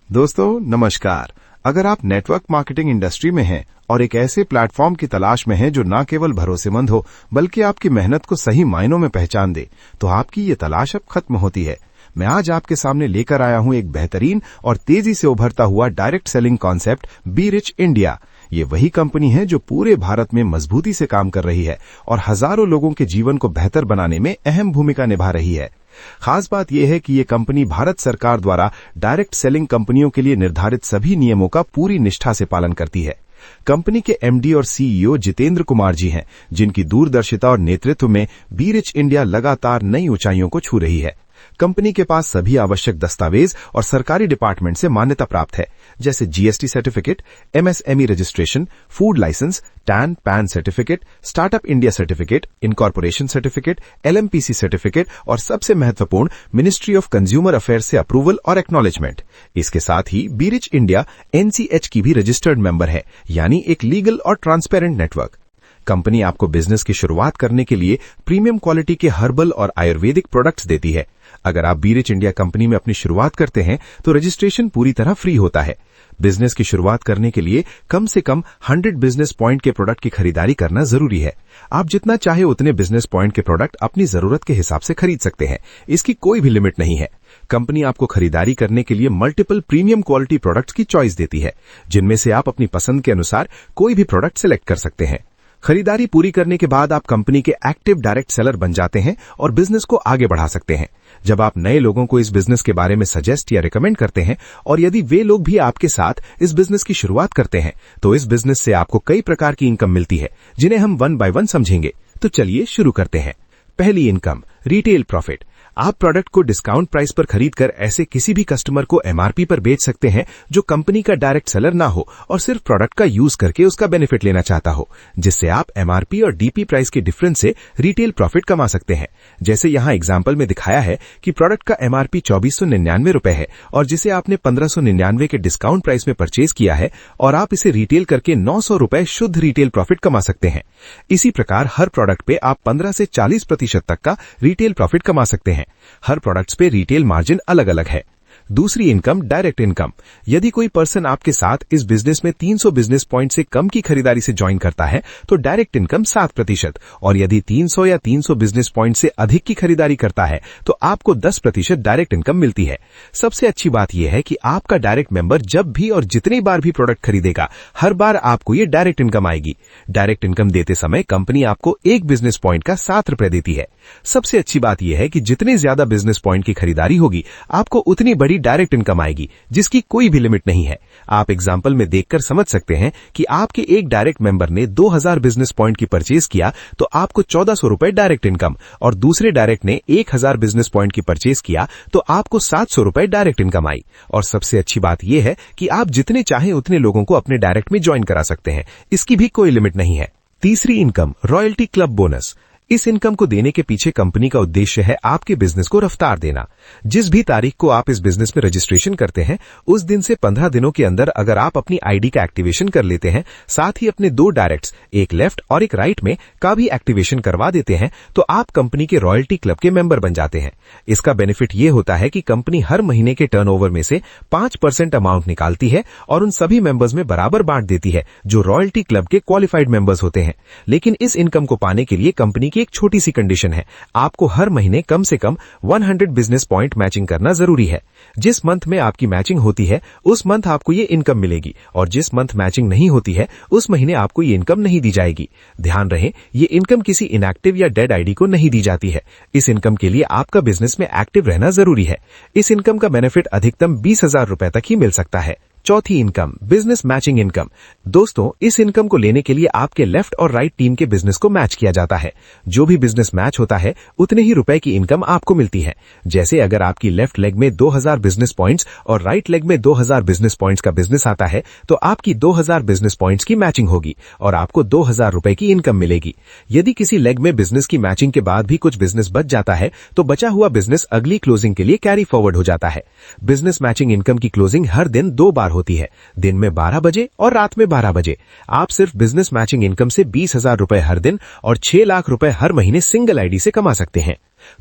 दोस्तों नमस्कार। अगर आप नेटवर्क मार्केटिंग इंडस्ट्री में हैं और एक ऐसे प्लेटफॉर्म की तलाश में हैं जो न केवल भरोसेमंद हो बल्कि आपकी मेहनत को सही मायनों में पहचान दे, तो आपकी ये तलाश अब खत्म होती है। मैं आज आपके सामने लेकर आया हूं एक बेहतरीन और तेजी से उभरता हुआ direct selling concept B rich India. ये वही कंपनी है जो पूरे भारत में मजबूती से काम कर रही है और हजारों लोगों के जीवन को बेहतर बनाने में अहम भूमिका निभा रही है। खास बात यह है कि ये कंपनी भारत सरकार द्वारा डायरेक्ट सेलिंग कंपनियों के लिए निर्धारित सभी नियमों का पूरी निष्ठा से पालन करती है। कंपनी के एमडी और सीईओ जितेंद्र कुमार जी हैं, जिनकी दूरदर्शिता और नेतृत्व में बी रिच इंडिया लगातार नई ऊंचाइयों को छू रही है। कंपनी के पास सभी आवश्यक दस्तावेज और सरकारी डिपार्टमेंट से मान्यता प्राप्त है, जैसे GST certificate, MSME registration, food licence, TAN PAN certificate, startup India certificate, incorporation certificate, LMPC certificate और सबसे महत्वपूर्ण मिनिस्ट्री ऑफ कंज्यूमर अफेयर्स से अप्रूवल और एक्नॉलेजमेंट। इसके साथ ही बी रिच इंडिया एनसीएच की भी रजिस्टर्ड मेंबर है, यानी एक लीगल और ट्रांसपेरेंट नेटवर्क। कंपनी आपको बिजनेस की शुरुआत करने के लिए प्रीमियम क्वालिटी के हर्बल और आयुर्वेदिक प्रोडक्ट्स देती है। अगर आप बी रिच इंडिया कंपनी में अपनी शुरुआत करते हैं तो रजिस्ट्रेशन पूरी तरह फ्री होता है। बिजनेस की शुरुआत करने के लिए कम से कम 100 बिजनेस पॉइंट के प्रोडक्ट की खरीदारी करना जरूरी है। आप जितना चाहे उतने बिजनेस पॉइंट के प्रोडक्ट अपनी जरूरत के हिसाब से खरीद सकते हैं। इसकी कोई भी लिमिट नहीं है। कंपनी आपको खरीदारी करने के लिए मल्टीपल प्रीमियम क्वालिटी प्रोडक्ट्स की चॉइस देती है, जिनमें से आप अपनी पसंद के अनुसार कोई भी प्रोडक्ट सिलेक्ट कर सकते हैं। खरीदारी पूरी करने के बाद आप कंपनी के एक्टिव डायरेक्ट सेलर बन जाते हैं और बिजनेस को आगे बढ़ा सकते हैं। जब आप नए लोगों को इस बिजनेस के बारे में सजेस्ट या रिकमेंड करते हैं और यदि वे लोग भी आपके साथ इस बिजनेस की शुरुआत करते हैं, तो इस बिजनेस से आपको कई प्रकार की इनकम मिलती है, जिन्हें हम वन बाय वन समझेंगे। तो चलिए शुरू करते हैं। पहली इनकम, रिटेल प्रॉफिट। आप प्रोडक्ट को डिस्काउंट प्राइस पर खरीदकर ऐसे किसी भी कस्टमर को एमआरपी पर बेच सकते हैं जो कंपनी का डायरेक्ट सेलर ना हो और सिर्फ प्रोडक्ट का यूज करके उसका बेनिफिट लेना चाहता हो, जिससे आप एमआरपी और डीपी प्राइस के डिफरेंस से रिटेल प्रॉफिट कमा सकते हैं। जैसे यहां एग्जांपल में दिखाया है कि प्रोडक्ट का एमआरपी 2499 रुपए है और जिसे आपने 1599 के डिस्काउंट प्राइस में परचेज किया है और आप इसे रिटेल करके 900 रुपए शुद्ध रिटेल प्रॉफिट कमा सकते हैं। इसी प्रकार हर प्रोडक्ट पे आप 15 से 40% तक का रिटेल प्रॉफिट कमा सकते हैं। हर प्रोडक्ट्स पे रिटेल मार्जिन अलग अलग है। दूसरी इनकम, डायरेक्ट इनकम। यदि कोई पर्सन आपके साथ इस बिजनेस में 300 बिजनेस पॉइंट से कम की खरीदारी से ज्वाइन करता है तो डायरेक्ट इनकम 7%, और यदि 300 या 300 बिजनेस पॉइंट से अधिक की खरीदारी करता है तो आपको 10% डायरेक्ट इनकम मिलती है। सबसे अच्छी बात यह है कि आपका डायरेक्ट मेंबर जब भी और जितनी बार भी प्रोडक्ट खरीदेगा, हर बार आपको ये डायरेक्ट इनकम आएगी। डायरेक्ट इनकम देते समय कंपनी आपको एक बिजनेस पॉइंट का 7 रुपए देती है। सबसे अच्छी बात यह है कि जितनी ज्यादा बिजनेस पॉइंट की खरीदारी होगी, आपको उतनी बड़ी डायरेक्ट इनकम आएगी, जिसकी कोई भी लिमिट नहीं है। आप एग्जांपल में देखकर समझ सकते हैं कि आपके एक डायरेक्ट मेंबर ने 2000 बिजनेस पॉइंट की परचेज किया तो आपको 1400 रुपए डायरेक्ट इनकम, और दूसरे डायरेक्ट ने 1000 बिजनेस पॉइंट की परचेज किया तो आपको 700 रुपए डायरेक्ट इनकम आई। और सबसे अच्छी बात यह है कि आप जितने चाहें उतने लोगों को अपने डायरेक्ट में ज्वाइन करा सकते हैं। इसकी भी कोई लिमिट नहीं है। तीसरी इनकम, रॉयल्टी क्लब बोनस। इस इनकम को देने के पीछे कंपनी का उद्देश्य है आपके बिजनेस को रफ्तार देना। जिस भी तारीख को आप इस बिजनेस में रजिस्ट्रेशन करते हैं, उस दिन से 15 दिनों के अंदर अगर आप अपनी आईडी का एक्टिवेशन कर लेते हैं, साथ ही अपने 2 डायरेक्ट्स, एक लेफ्ट और एक राइट में का भी एक्टिवेशन करवा देते हैं, तो आप कंपनी के रॉयल्टी क्लब के मेंबर बन जाते हैं। इसका बेनिफिट यह होता है कि कंपनी हर महीने के टर्नओवर में से 5% अमाउंट निकालती है और उन सभी मेंबर्स में बराबर बांट देती है जो रॉयल्टी क्लब के क्वालिफाइड मेंबर्स होते हैं। लेकिन इस इनकम को पाने के लिए कंपनी एक छोटी सी कंडीशन है, आपको हर महीने कम से कम 100 बिजनेस पॉइंट मैचिंग करना जरूरी है। जिस मंथ में आपकी मैचिंग होती है उस मंथ आपको ये इनकम मिलेगी, और जिस मंथ मैचिंग नहीं होती है उस महीने आपको ये इनकम नहीं दी जाएगी। ध्यान रहे, ये इनकम किसी इनएक्टिव या डेड आईडी को नहीं दी जाती है। इस इनकम के लिए आपका बिजनेस में एक्टिव रहना जरूरी है। इस इनकम का बेनिफिट अधिकतम 20,000 रुपए तक ही मिल सकता है। चौथी इनकम, बिजनेस मैचिंग इनकम। दोस्तों, इस इनकम को लेने के लिए आपके लेफ्ट और राइट टीम के बिजनेस को मैच किया जाता है। जो भी बिजनेस मैच होता है उतने ही रुपए की इनकम आपको मिलती है। जैसे अगर आपकी लेफ्ट लेग में 2000 बिजनेस पॉइंट्स और राइट लेग में 2000 बिजनेस पॉइंट्स का बिजनेस आता है तो आपकी 2000 बिजनेस पॉइंट्स की मैचिंग होगी और आपको 2000 रुपए की इनकम मिलेगी। यदि किसी लेग में बिजनेस की मैचिंग के बाद भी कुछ बिजनेस बच जाता है तो बचा हुआ बिजनेस अगली क्लोजिंग के लिए कैरी फॉरवर्ड हो जाता है। बिजनेस मैचिंग इनकम की क्लोजिंग हर दिन 2 बार होती है, दिन में 12 बजे और रात में 12 बजे। आप सिर्फ बिजनेस मैचिंग इनकम से 20,000 रुपए हर दिन और 6 लाख रुपए हर महीने सिंगल आईडी से कमा सकते हैं।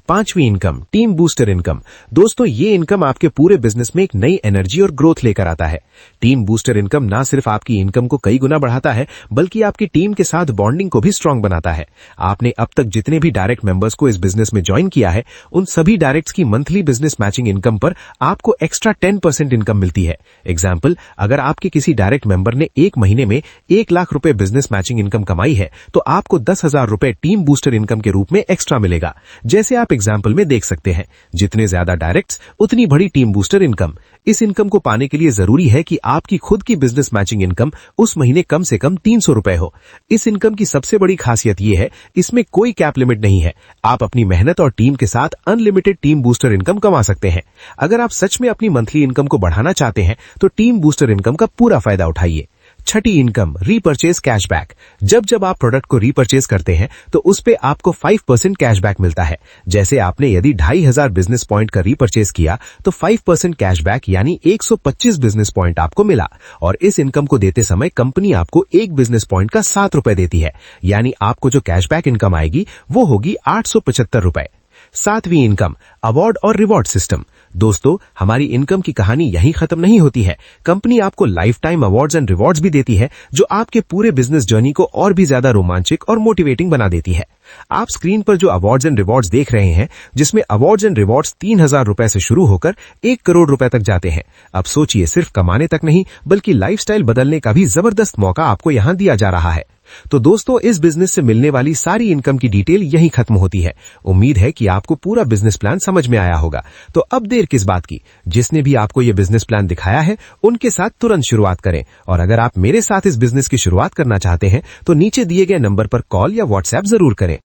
पांचवी इनकम, टीम बूस्टर इनकम। दोस्तों, ये इनकम आपके पूरे बिजनेस में एक नई एनर्जी और ग्रोथ लेकर आता है। टीम बूस्टर इनकम ना सिर्फ आपकी इनकम को कई गुना बढ़ाता है, बल्कि आपकी टीम के साथ बॉन्डिंग को भी स्ट्रांग बनाता है। आपने अब तक जितने भी डायरेक्ट मेंबर्स को इस बिजनेस में ज्वाइन किया है, उन सभी डायरेक्ट्स की मंथली बिजनेस मैचिंग इनकम पर आपको एक्स्ट्रा 10% इनकम मिलती है। एग्जाम्पल, अगर आपके किसी डायरेक्ट मेंबर ने एक महीने में 1 लाख रुपए बिजनेस मैचिंग इनकम कमाई है, तो आपको 10,000 रुपए टीम बूस्टर इनकम के रूप में एक्स्ट्रा मिलेगा। जैसे आप एग्जाम्पल में देख सकते हैं, जितने ज्यादा डायरेक्ट्स उतनी बड़ी टीम बूस्टर इनकम। इस इनकम को पाने के लिए जरूरी है कि आपकी खुद की बिजनेस मैचिंग इनकम उस महीने कम से कम 300 रुपए हो। इस इनकम की सबसे बड़ी खासियत यह है, इसमें कोई कैप लिमिट नहीं है। आप अपनी मेहनत और टीम के साथ अनलिमिटेड टीम बूस्टर इनकम कमा सकते हैं। अगर आप सच में अपनी मंथली इनकम को बढ़ाना चाहते हैं, तो टीम बूस्टर इनकम का पूरा फायदा उठाइए। छठी इनकम, रीपर्चेज कैशबैक। जब जब आप प्रोडक्ट को रीपर्चेज करते हैं, तो उस पे आपको 5% कैशबैक मिलता है। जैसे आपने यदि 2500 बिजनेस पॉइंट का रीपर्चेज किया, तो 5% कैशबैक यानी 125 बिजनेस पॉइंट आपको मिला। और इस इनकम को देते समय कंपनी आपको एक बिजनेस पॉइंट का 7 रुपए देती है, यानी आपको जो कैशबैक इनकम आएगी वो होगी 875 रुपए। सातवीं इनकम, अवार्ड और रिवॉर्ड सिस्टम। दोस्तों, हमारी इनकम की कहानी यहीं खत्म नहीं होती है। कंपनी आपको life time awards and rewards भी देती है, जो आपके पूरे बिजनेस जर्नी को और भी ज्यादा रोमांचक और मोटिवेटिंग बना देती है। आप स्क्रीन पर जो अवार्ड्स एंड रिवॉर्ड्स देख रहे हैं, जिसमें अवार्ड्स एंड रिवॉर्ड्स 3,000 रुपए से शुरू होकर 1 करोड़ रुपए तक जाते हैं। अब सोचिए, सिर्फ कमाने तक नहीं, बल्कि लाइफस्टाइल बदलने का भी जबरदस्त मौका आपको यहां दिया जा रहा है। तो दोस्तों, इस बिजनेस से मिलने वाली सारी इनकम की डिटेल यहीं खत्म होती है। उम्मीद है कि आपको पूरा बिजनेस प्लान समझ में आया होगा। तो अब देर किस बात की, जिसने भी आपको यह बिजनेस प्लान दिखाया है, उनके साथ तुरंत शुरुआत करें। और अगर आप मेरे साथ इस बिजनेस की शुरुआत करना चाहते हैं, तो नीचे दिए गए नंबर पर कॉल या व्हाट्सएप जरूर करें।